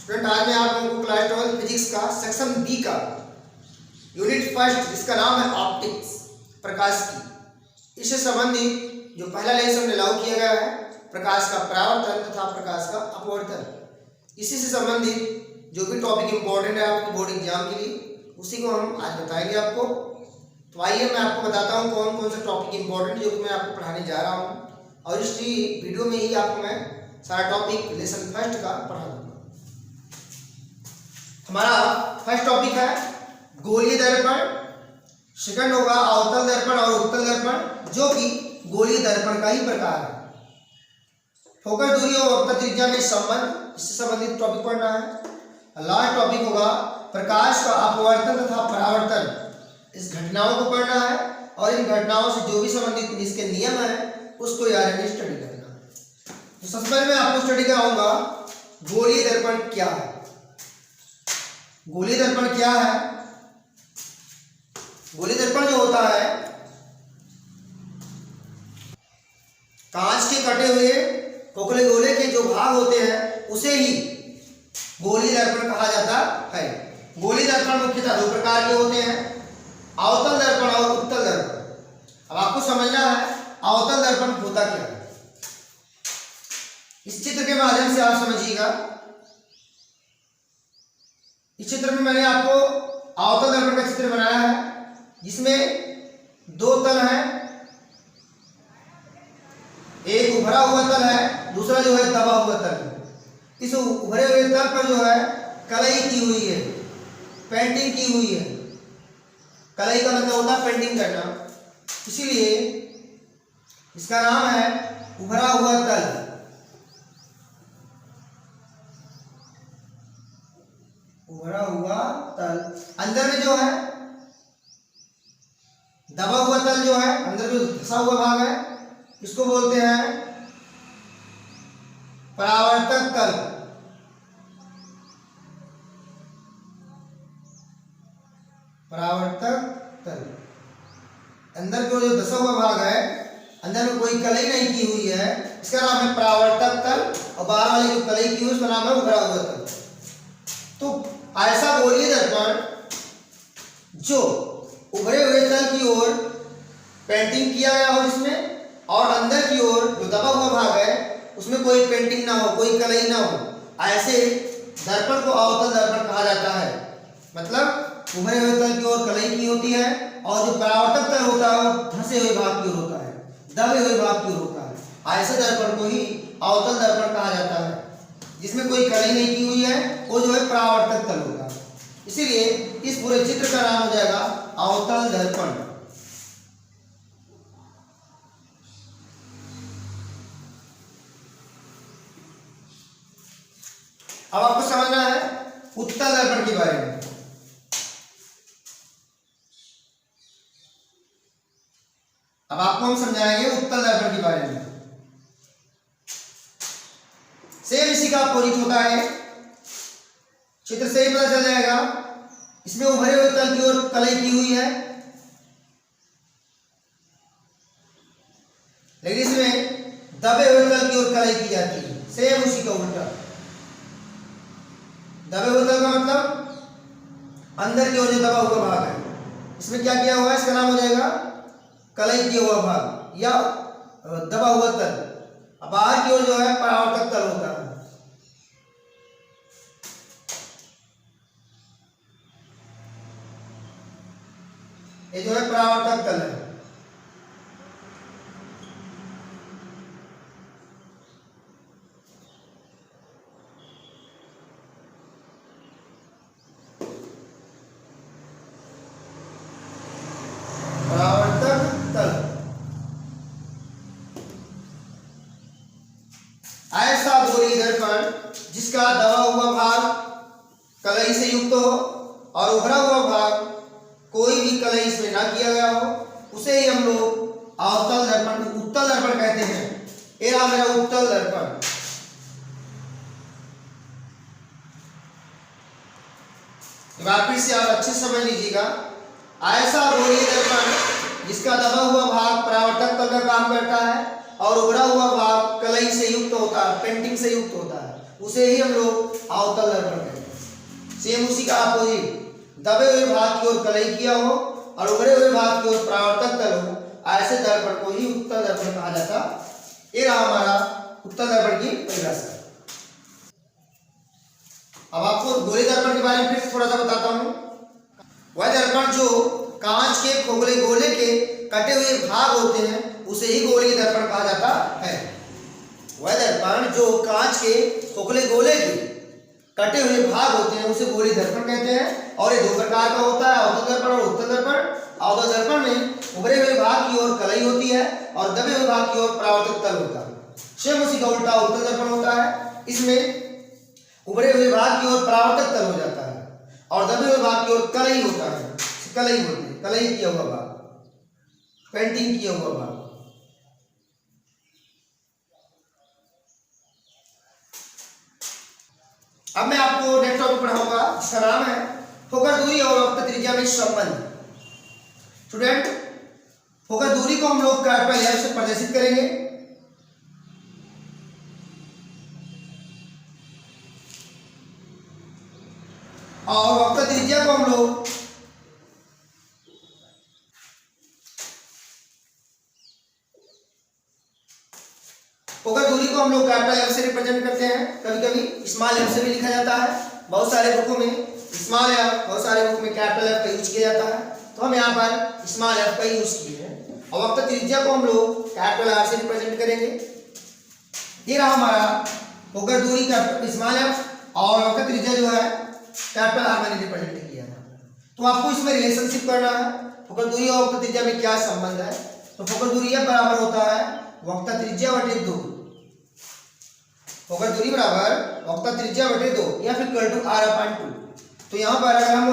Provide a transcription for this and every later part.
Student आज मैं आप लोगों को क्लास 12 फिजिक्स का सेक्शन बी का यूनिट फर्स्ट जिसका नाम है ऑप्टिक्स प्रकाश की, इससे संबंधित जो पहला लेसन लागू किया गया है प्रकाश का परावर्तन तथा प्रकाश का अपवर्तन, इसी से संबंधित जो भी टॉपिक इंपॉर्टेंट है आपके बोर्ड एग्जाम के लिए उसी को हम आज बताएंगे आपको। तो आइए मैं आपको बताता हूँ कौन कौन से टॉपिक इंपॉर्टेंट जो कि मैं आपको पढ़ाने जा रहा हूँ, और इस वीडियो में ही आपको मैं सारा टॉपिक लेसन फर्स्ट का पढ़ा दूंगा। हमारा फर्स्ट टॉपिक है गोलीय दर्पण, सेकंड होगा अवतल दर्पण और उत्तल दर्पण जो कि गोलीय दर्पण का ही प्रकार है। फोकस दूरी और वक्र त्रिज्या में संबंध, इससे संबंधित टॉपिक पढ़ना है। लास्ट टॉपिक होगा प्रकाश का अपवर्तन तथा परावर्तन, इस घटनाओं को पढ़ना है और इन घटनाओं से जो भी संबंधित इसके नियम है उसको यार में स्टडी करना है। तो सबसे पहले मैं आपको स्टडी कराऊंगा गोलीय दर्पण क्या है। गोलीय दर्पण क्या है? गोलीय दर्पण जो होता है कांच के कटे हुए खोखले गोले के जो भाग होते हैं उसे ही गोलीय दर्पण कहा जाता है। गोलीय दर्पण मुख्यतः दो प्रकार के होते हैं, अवतल दर्पण और उत्तल दर्पण। अब आपको समझना है अवतल दर्पण होता क्या है। इस चित्र के माध्यम से आप समझिएगा। इस चित्र में मैंने आपको अवतल दर्पण का चित्र बनाया है जिसमें दो तल हैं, एक उभरा हुआ तल है, दूसरा जो है दबा हुआ तल। इस उभरे हुए तल पर जो है कलई की हुई है, पेंटिंग की हुई है। कलई का मतलब होता है पेंटिंग करना, इसीलिए इसका नाम है उभरा हुआ तल। उभरा हुआ तल। अंदर में जो है दबा हुआ तल जो है, अंदर जो धंसा हुआ भाग है इसको बोलते हैं परावर्तक तल। परावर्तक तल। अंदर को जो धंसा हुआ भाग है, अंदर में कोई कलई नहीं की हुई है, इसका नाम है परावर्तक तल, और बाहर वाली जो कलई की हुई उसका नाम है उभरा हुआ तल। तो ऐसा गोलीय दर्पण जो उभरे हुए तल की ओर पेंटिंग किया गया हो जिसमें, और अंदर की ओर जो दबा हुआ भाग है उसमें कोई पेंटिंग ना हो, कोई कलई ना हो, ऐसे दर्पण को अवतल दर्पण कहा जाता है। मतलब उभरे हुए तल की ओर कलई की होती है और जो परावर्तक तल होता है वो धंसे हुए भाग की ओर होता है, दबे हुए भाग की ओर होता है। ऐसे दर्पण को ही अवतल दर्पण कहा जाता है। जिसमें कोई कलई नहीं की हुई है वो जो है परावर्तक तल होगा। इसीलिए इस पूरे चित्र का नाम हो जाएगा अवतल दर्पण। अब आपको समझना है उत्तल दर्पण के बारे में। अब आपको हम समझाएंगे उत्तल दर्पण के बारे में। सेम इसी का अपोजिट होता है, चित्र से ही पता चल जाएगा। इसमें उभरे हुए तल की ओर कलई की हुई है, लेकिन इसमें दबे हुए तल की ओर कलई की जाती है। सेम उसी का उल्टा। दबे हुए तल का मतलब अंदर की ओर जो दबा हुआ भाग है, इसमें क्या किया हुआ है, इसका नाम हो जाएगा कलई किया हुआ भाग या दबा हुआ तल। बाहर की ओर जो है परावर्तक तल होता है। ये जो है परावर्तक तल है। परावर्तक तल ऐसा गोलीय दर्पण जिसका दबा हुआ भाग कलई से युक्त हो और उभरा हुआ भाग कोई भी कलई इसमें ना किया गया हो, उसे ही हम लोग अवतल दर्पण उत्तल दर्पण कहते हैं। ये रहा मेरा उत्तल दर्पण। फिर से आप अच्छे से समझ लीजिएगा। ऐसा गोलीय दर्पण जिसका दबा हुआ भाग परावर्तक तल का काम करता है और उभरा हुआ भाग कलई से युक्त होता है, पेंटिंग से युक्त होता है, उसे ही हम लोग अवतल दर्पण कहते हैं। सेम उसी का अपोजिट, दबे हुए भाग की ओर कलई किया हो और उभरे हुए भाग की ओर परावर्तक तल हो, ऐसे दर्पण को ही उत्तल दर्पण कहा जाता। ये रहा हमारा उत्तल दर्पण की परिभाषा। अब आपको गोले दर्पण के बारे में फिर से थोड़ा सा बताता हूं। वह दर्पण जो कांच के खोखले गोले के कटे हुए भाग होते हैं उसे ही गोले दर्पण कहा जाता है। वह दर्पण जो कांच के खोखले गोले के कटे हुए भाग होते हैं उसे गोली दर्पण कहते हैं। और ये दो प्रकार का होता है, अवतल दर्पण और उत्तल दर्पण। अवतल दर्पण में उभरे हुए भाग की ओर कलई होती है और दबे हुए भाग की ओर परावर्तक तल होता है। सेम उसी का उल्टा उत्तल दर्पण होता है। इसमें उभरे हुए भाग की ओर परावर्तक तल हो जाता है और दबे हुए भाग की ओर कलई होता है। कलई होती है, कलई किया हुआ भाग, पेंटिंग किया हुआ भाग। अब मैं आपको नेक्स्ट टॉपिक पढ़ाऊंगा जिसका नाम है फोकस दूरी और वक्र त्रिज्या में संबंध। स्टूडेंट, फोकस दूरी को हम लोग कैपिटल एफ से प्रदर्शित करेंगे और वक्र त्रिज्या को हम लोग फोकस दूरी को हम लोग कैपिटल एफ से रिप्रेजेंट करते हैं। कभी कभी स्मॉल एफ से भी लिखा जाता है। बहुत सारे बुकों में स्मॉल एफ, बहुत सारे बुक में कैपिटल एफ का यूज किया जाता है, तो हम यहाँ पर स्मॉल एफ का यूज किए हैं। और वक्र त्रिज्या को हम लोग कैपिटल आर से रिप्रेजेंट करेंगे। ये रहा हमारा फोकस दूरी का स्मॉल एफ और वक्र त्रिज्या जो है कैपिटल आर मैंने रिप्रेजेंट किया है। तो आपको इसमें रिलेशनशिप करना है, फोकस दूरी और वक्र त्रिज्या में क्या संबंध है। तो फोकस दूरी बराबर होता है वक्र त्रिज्या बटे 2। फोकस दूरी बराबर वक्र त्रिज्या बटे 2 या फिर इक्वल टू आर अपॉन 2। तो यहाँ पर अगर हम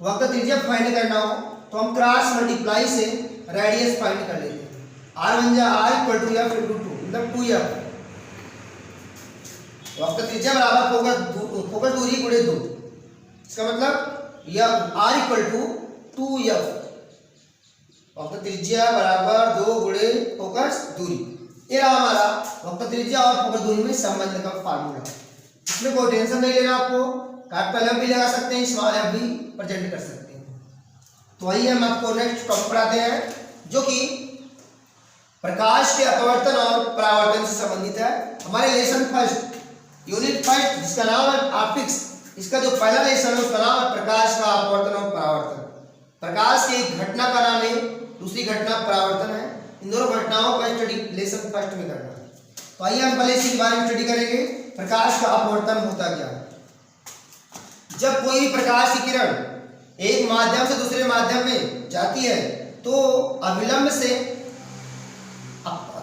वक्र त्रिज्या फाइंड करना हो तो हम क्रॉस मल्टीप्लाई से रेडियस फाइंड कर लेते हैं। आर बन जाए R equal to F into 2, मतलब 2f। वक्र त्रिज्या बराबर फोकस दूरी गुणे 2, इसका मतलब यह आर इक्वल टू 2f। वक्र त्रिज्या बराबर 2 गुणे फोकस दूरी। ये रहा हमारा वक्र त्रिज्या और फोकस दूरी में संबंध का फार्मूला। इसमें कोई टेंशन नहीं लेना आपको, कैपिटल एफ भी लगा सकते हैं, स्मॉल एफ भी प्रेजेंट कर सकते हैं। तो वही हम आपको नेक्स्ट टॉपिक पढ़ाते हैं जो कि प्रकाश के अपवर्तन और परावर्तन से संबंधित है। हमारे लेसन फर्स्ट, यूनिट फर्स्ट, जिसका नाम है ऑप्टिक्स, इसका जो पहला लेसन है उसका नाम है प्रकाश का अपवर्तन और परावर्तन। प्रकाश की एक घटना का नाम है, दूसरी घटना परावर्तन है। इन दोनों घटनाओं का स्टडी लेसन फर्स्ट में करना है। तो आइए हम पहले इसी के बारे में स्टडी करेंगे, प्रकाश का अपवर्तन होता क्या है। जब कोई प्रकाश की किरण एक माध्यम से दूसरे माध्यम में जाती है तो अविलंब से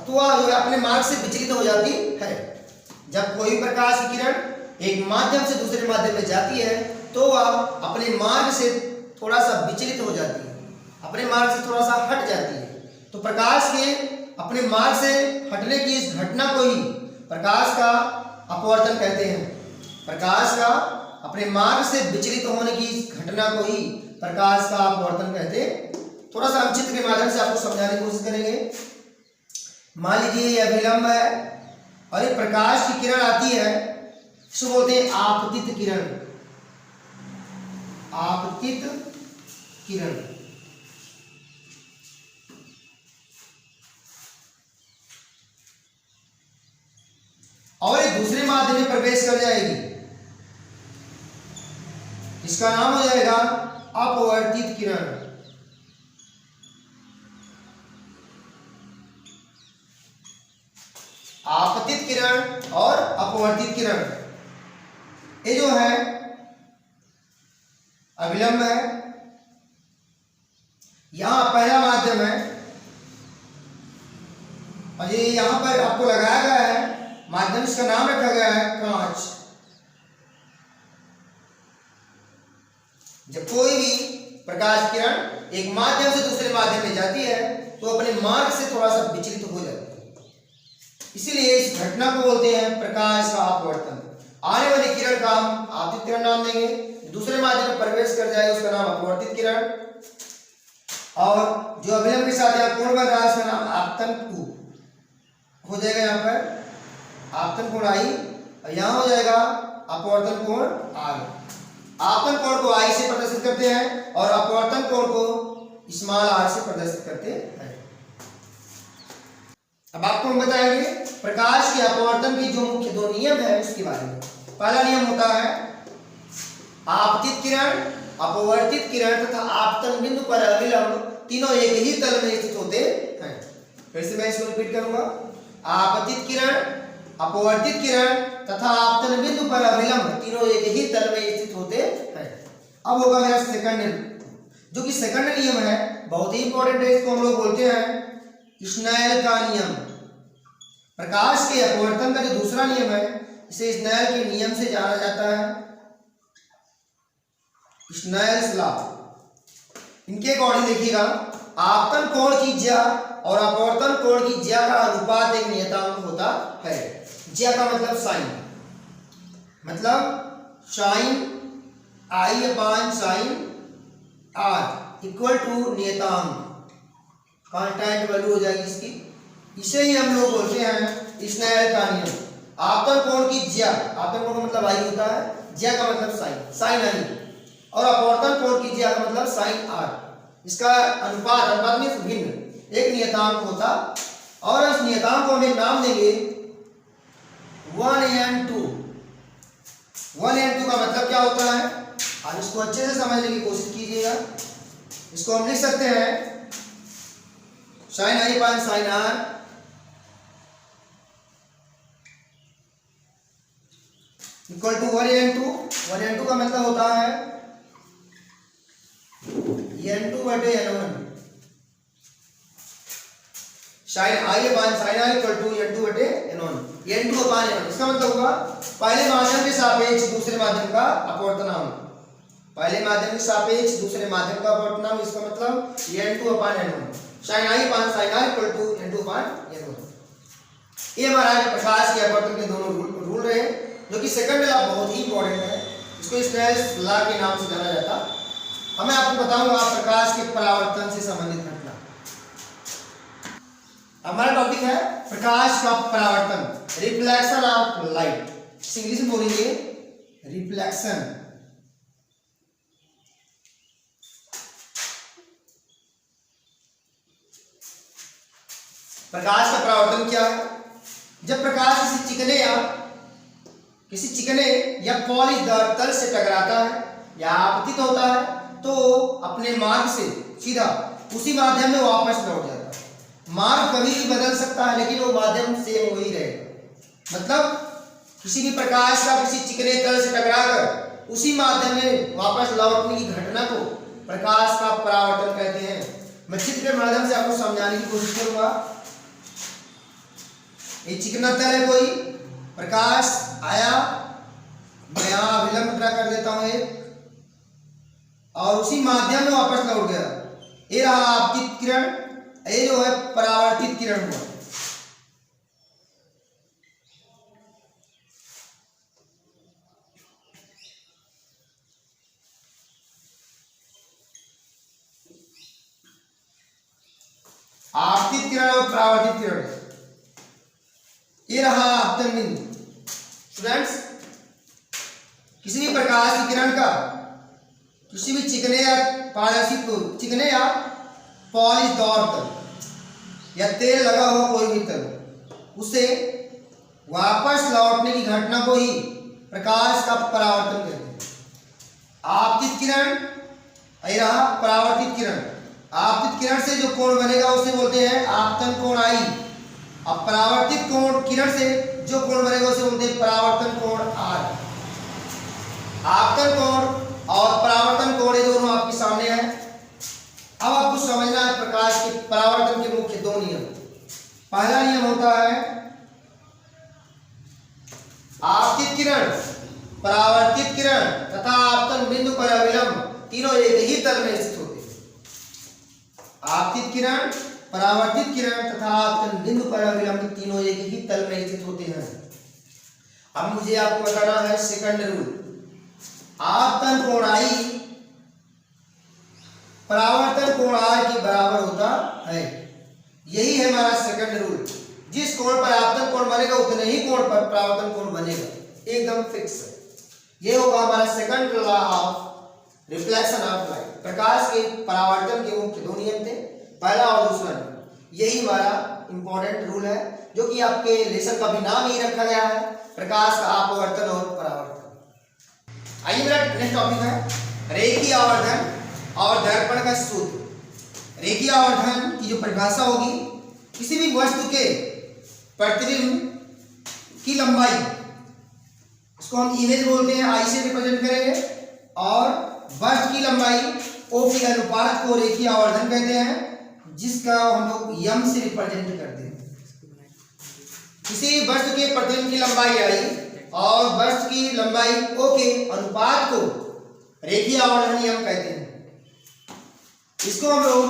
तो वह अपने मार्ग से विचलित हो जाती है। जब कोई प्रकाश की किरण एक माध्यम से दूसरे माध्यम में जाती है तो वह अपने मार्ग से थोड़ा सा विचलित हो जाती है, अपने मार्ग से थोड़ा सा हट जाती है। तो प्रकाश के अपने मार्ग से हटने की इस घटना को ही प्रकाश का अपवर्तन कहते हैं। प्रकाश का अपने मार्ग से विचलित होने की इस घटना को ही प्रकाश का अपवर्तन कहते हैं। थोड़ा सा हम चित्र के माध्यम से आपको समझाने की कोशिश करेंगे। मान लीजिए यह विलंब है और एक प्रकाश की किरण आती है, इसको बोलते हैं आपतित किरण। आपतित किरण और एक दूसरे माध्यम में प्रवेश कर जाएगी, इसका नाम हो जाएगा अपवर्तित किरण। आपतित किरण और अपवर्तित किरण, ये जो है अविलंब है। यहां पहला माध्यम है और ये यहां पर आपको लगाया गया है माध्यम, इसका नाम रखा गया है कांच। जब कोई भी प्रकाश किरण एक माध्यम से दूसरे माध्यम में जाती है तो अपने मार्ग से थोड़ा सा विचलित हो जाती है, इसीलिए इस घटना को बोलते हैं प्रकाश का अपवर्तन। आने वाली किरण का हम आपतित किरण नाम देंगे, दूसरे माध्यम में प्रवेश कर जाए उसका नाम अपवर्तित किरण, और जो अभिलंब के साथ यहाँ कोण बन रहा है उसका नाम आपतन कोण हो जाएगा। यहाँ पर आपतन कोण आई और यहाँ हो जाएगा अपवर्तन कोण R। आपतन कोण को I से प्रदर्शित करते हैं और अपवर्तन कोण को स्मॉल r से प्रदर्शित करते हैं। अब आपको हम बताएंगे प्रकाश के अपवर्तन की जो मुख्य दो नियम है उसके बारे में। पहला नियम होता है आपतित किरण, अपवर्तित किरण तथा आपतन बिंदु पर अविलंब तीनों एक ही तल में स्थित होते हैं। फिर से मैं इसको रिपीट करूंगा, आपतित किरण, अपवर्तित किरण तथा आपतन बिंदु पर अविलंब तीनों एक ही तल में स्थित होते हैं। अब होगा मेरा सेकंड नियम, जो कि सेकंड नियम है, बहुत ही इंपॉर्टेंट है। इसको हम लोग बोलते हैं स्नेल का नियम। प्रकाश के अपवर्तन का जो दूसरा नियम है इसे स्नेल के नियम से जाना जाता है, स्नेल्स लॉ। इनके अकॉर्डिंग देखिएगा, आपतन कोण की ज्या और अपवर्तन कोण की ज्या का अनुपात एक नियतांक होता है। ज्या का मतलब साइन, मतलब sine I upon sine R equal to नियतांक, कांस्टेंट वैल्यू हो जाएगी इसकी। इसे ही हम लोग बोलते हैं स्नेल का नियम। आपतन कोण की ज्या, आपतन कोण का मतलब I होता है, ज्या का मतलब साइन, साइन I, और अपवर्तन कोण की ज्या का मतलब साइन R। इसका अनुपात, अनुपात में भिन्न एक नियतांक होता, और इस नियतांक को हम एक नाम देंगे 1n2। 1n2 का मतलब क्या होता है, आप इसको अच्छे से समझने की कोशिश कीजिएगा। इसको हम लिख सकते हैं sine I upon sine R equal to 1n2। 1n2 का मतलब होता है n2 बटे n1। Sine I upon sine R equal to n2 बटे n1, n2 अपान n1। इसका मतलब होगा पहले माध्यम के सापेक्ष दूसरे माध्यम का अपवर्तनांक, पहले माध्यम के सापेक्ष दूसरे माध्यम का अपवर्तनांक, इसका मतलब n2 upon n1। Sine I upon sine R equal to n2 upon n1। ये हमारा प्रकाश के अपवर्तन के दोनों रूल रहे, जो कि सेकंड लॉ बहुत ही इंपॉर्टेंट है। इसको स्नेल्स लॉ के नाम से जाना जाता। अब मैं आपको बताऊंगा प्रकाश के परावर्तन से संबंधित घटना। हमारा टॉपिक है प्रकाश का परावर्तन, रिफ्लेक्शन ऑफ लाइट। इंग्लिश में बोलेंगे रिफ्लेक्शन। प्रकाश का परावर्तन क्या है? जब प्रकाश किसी चिकने या पॉलीदार तल से टकराता है या आपतित होता है तो अपने मार्ग से सीधा उसी माध्यम में वापस लौट जाता है। मार्ग कभी भी बदल सकता है लेकिन वो माध्यम सेम वही रहेगा। मतलब किसी भी प्रकाश का किसी चिकने तल से टकराकर उसी माध्यम में वापस लौटने की घटना को प्रकाश का परावर्तन कहते हैं। मैं चित्र के माध्यम से आपको समझाने की कोशिश करूंगा। ये चिकना तल है, कोई प्रकाश आया, मैं यहाँ अभिलंब ड्रा कर देता हूं एक, और उसी माध्यम में वापस लौट गया। ये रहा आपतित किरण, ये जो है परावर्तित किरण हुआ। आपतित किरण और परावर्तित किरण, ये रहा आपतन बिंदु। स्टूडेंट्स, किसी भी प्रकाश की किरण का किसी भी चिकने या पॉलीदार तल या तेल लगा हुआ कोई भी तल, उसे वापस लौटने की घटना को ही प्रकाश का परावर्तन कहते हैं। आपतित किरण, ये रहा परावर्तित किरण। आपतित किरण से जो कोण बनेगा उसे बोलते हैं आपतन कोण I। अब परावर्तित कोण किरण से जो कोण बनेगा उसे बोलते हैं परावर्तन कोण R। आपतन कोण और परावर्तन कोण ये दोनों आपके सामने है। अब आपको समझना है प्रकाश के परावर्तन के मुख्य दो नियम। पहला नियम होता है आपतित किरण, परावर्तित किरण तथा आपतन बिंदु पर अविलंब तीनों एक ही तल में स्थित होते हैं। आपतित किरण, परावर्तित किरण तथा आपतन बिंदु पर अविलंब तीनों एक ही तल में स्थित होते हैं। अब मुझे आपको बताना है सेकंड रूल। आपतन कोण I परावर्तन कोण R के बराबर होता है। यही है हमारा सेकंड रूल। जिस कोण पर आपतन कोण बनेगा उतने ही कोण पर परावर्तन कोण बनेगा। एकदम फिक्स है। ये होगा हमारा second law of reflection of light, प्रकाश के परावर्तन के मुख्य दो नियम थे, पहला और दूसरा नियम। यही हमारा इंपॉर्टेंट रूल है जो कि आपके लेसन का भी नाम ही रखा गया है, प्रकाश का अपवर्तन और परावर्तन। आइए मेरा नेक्स्ट टॉपिक है रेखीय आवर्धन और दर्पण का सूत्र। रेखीय आवर्धन की जो परिभाषा होगी, किसी भी वस्तु के प्रतिबिंब की लंबाई, इसको हम इमेज बोलते हैं, आई से रिप्रेजेंट करेंगे, और वस्तु की लंबाई ओ के अनुपात को रेखीय आवर्धन कहते हैं, जिसका हम लोग यम से रिप्रेजेंट करते हैं। किसी वस्तु के प्रतिबिंब की लंबाई आई और वस्तु की लंबाई ओ के अनुपात को रेखीय आवर्धन यम कहते हैं। इसको हम लोग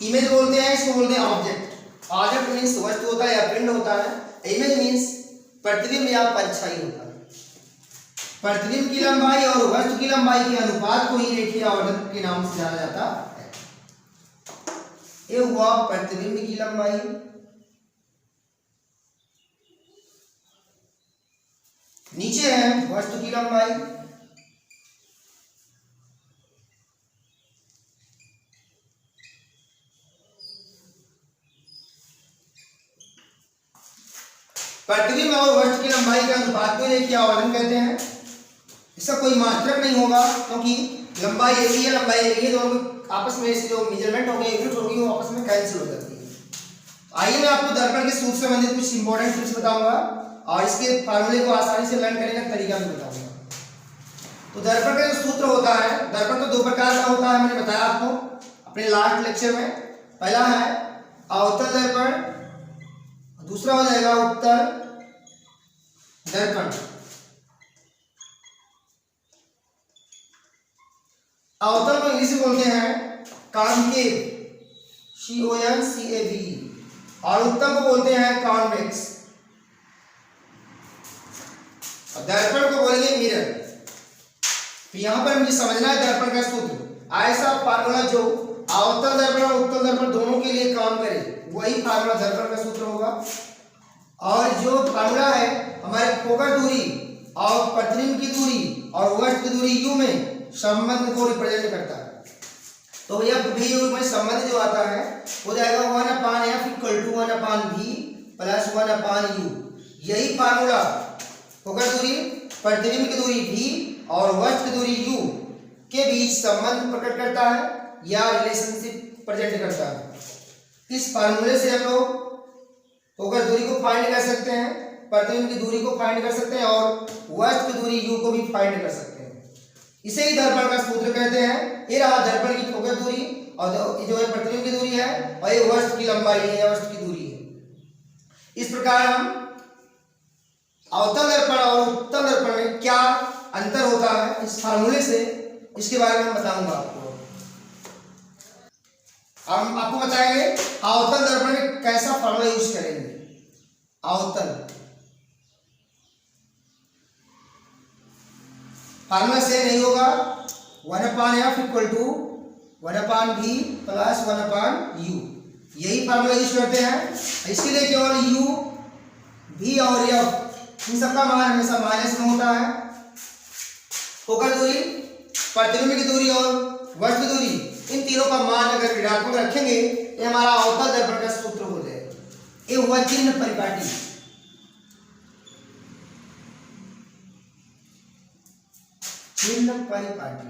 इमेज बोलते हैं, इसको बोलते हैं ऑब्जेक्ट। ऑब्जेक्ट मीन्स वस्तु होता है या पिंड होता है, इमेज मीन्स प्रतिबिंब या परछाई होता है। प्रतिबिंब की लंबाई और वस्तु की लंबाई के अनुपात को ही रेखीय आवर्धन के नाम से जाना जाता है। ये हुआ प्रतिबिंब की लंबाई, नीचे है वस्तु की लंबाई, प्रतिबिंब और वस्तु की लंबाई के अनुपात को रेखीय आवर्धन कहते हैं। इसका कोई मात्रक नहीं होगा, क्योंकि लंबाई एक ही है, लंबाई एक ही है, दोनों आपस में इसकी जो मेजरमेंट होगी, यूनिट होगी, वो आपस में कैंसिल हो जाती है। आइए मैं आपको दर्पण के सूत्र से संबंधित कुछ इंपॉर्टेंट टिप्स बताऊंगा और इसके फार्मूले को आसानी से लर्न करने का तरीका भी बताऊंगा। तो दर्पण का जो सूत्र होता है, दर्पण तो दो प्रकार का होता है, मैंने बताया आपको अपने लास्ट लेक्चर में। पहला है अवतल दर्पण, दूसरा हो जाएगा उत्तल दर्पण। अवतल को इंग्लिश में बोलते हैं कॉनकेव, CONCAV, और उत्तल को बोलते हैं कॉन्वेक्स, और दर्पण को बोलेंगे मिरर। तो यहां पर मुझे समझना है दर्पण का सूत्र, ऐसा फार्मूला जो अवतल दर्पण और उत्तल दर्पण दोनों के लिए काम करे, वही फार्मूला दर्पण का सूत्र होगा। और जो फार्मूला है हमारे फोकस दूरी और प्रतिबिंब की दूरी और वस्तु की दूरी u में संबंध को रिप्रेजेंट करता है। तो यह भी u में संबंध जो आता है हो जाएगा 1/f = 1/v + 1/u। यही फार्मूला फोकस दूरी, प्रतिबिंब की दूरी v और वस्तु की दूरी u के बीच संबंध प्रकट करता है या रिलेशनशिप प्रेजेंट करता है। इस फार्मूले से हम लोग फोकस दूरी को फाइंड कर सकते हैं, प्रतिबिंब की दूरी को फाइंड कर सकते हैं और वस्तु की दूरी u को भी फाइंड कर सकते हैं। इसे ही दर्पण का सूत्र कहते हैं। ये रहा दर्पण की फोकस दूरी और जो है प्रतिबिंब की दूरी है, और ये वस्तु की लंबाई है या वस्तु की दूरी है। इस प्रकार हम अवतल दर्पण और उत्तल दर्पण में क्या अंतर होता है, इस फार्मूले से इसके बारे में बताऊंगा आपको। हम आपको बताएंगे अवतल दर्पण में कैसा फार्मूला यूज करेंगे। अवतल फार्मूला से नहीं होगा, 1/f = 1/v + 1/u, यही फार्मूला यूज करते हैं। इसके लिए केवल u, v और f इन सबका मान हमेशा माइनस में होता है। फोकस दूरी, प्रतिबिंब की दूरी और वस्तु दूरी, इन तीनों का मान अगर ऋणात्मक रखेंगे ये हमारा अवतल दर्पण का सूत्र हो जाएगा। ये हुआ चिन्ह परिपाटी। चिन्ह परिपाटी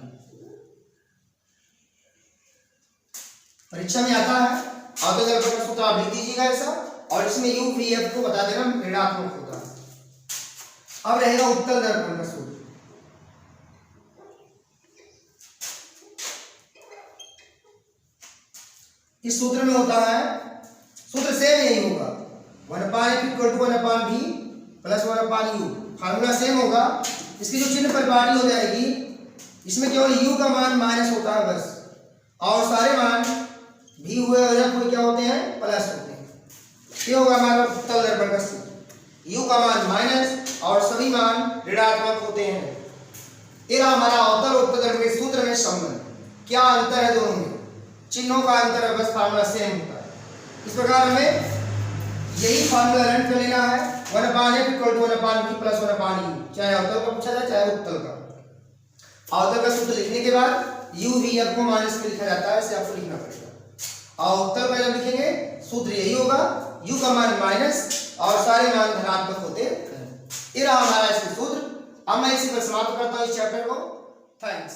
परीक्षा में आता है, अवतल दर्पण का सूत्र आप लिख दीजिएगा ऐसा, और इसमें u v f को बता देना ऋणात्मक होता है। अब रहेगा उत्तल दर्पण का सूत्र। इस सूत्र में होता है, सूत्र सेम यही होगा, 1/f = 1/v + 1/u, formula same होगा। इसकी जो चिन्ह परिपाटी हो जाएगी, इसमें केवल u का मान माइनस होता है बस, और सारे मान v हुए और f हुए क्या होते हैं, प्लस होते हैं। ये होगा हमारा उत्तल दर्पण का सूत्र, u का मान माइनस और सभी मान ऋणात्मक होते हैं। ये रहा हमारा अवतल उत्तल दर्पण के सूत्र में संबंध। क्या अंतर है दोनों में, चिन्हों का अंतर है, बस फार्मूला सेम होता है। इस प्रकार हमें यही फार्मूला लर्न कर लेना है 1/f equal to 1/v plus 1/u, चाहे अवतल का पूछा जाए चाहे उत्तल का। अवतल का सूत्र लिखने के बाद u v f को माइनस में लिखा जाता है, इसे आपको लिखना पड़ेगा। और उत्तल का जब लिखेंगे सूत्र यही होगा, u का मान माइनस और सारे मान धनात्मक होते हैं। ये रहा हमारा इसका सूत्र। अब मैं इसी पर समाप्त करता हूँ इस चैप्टर को। थैंक्स।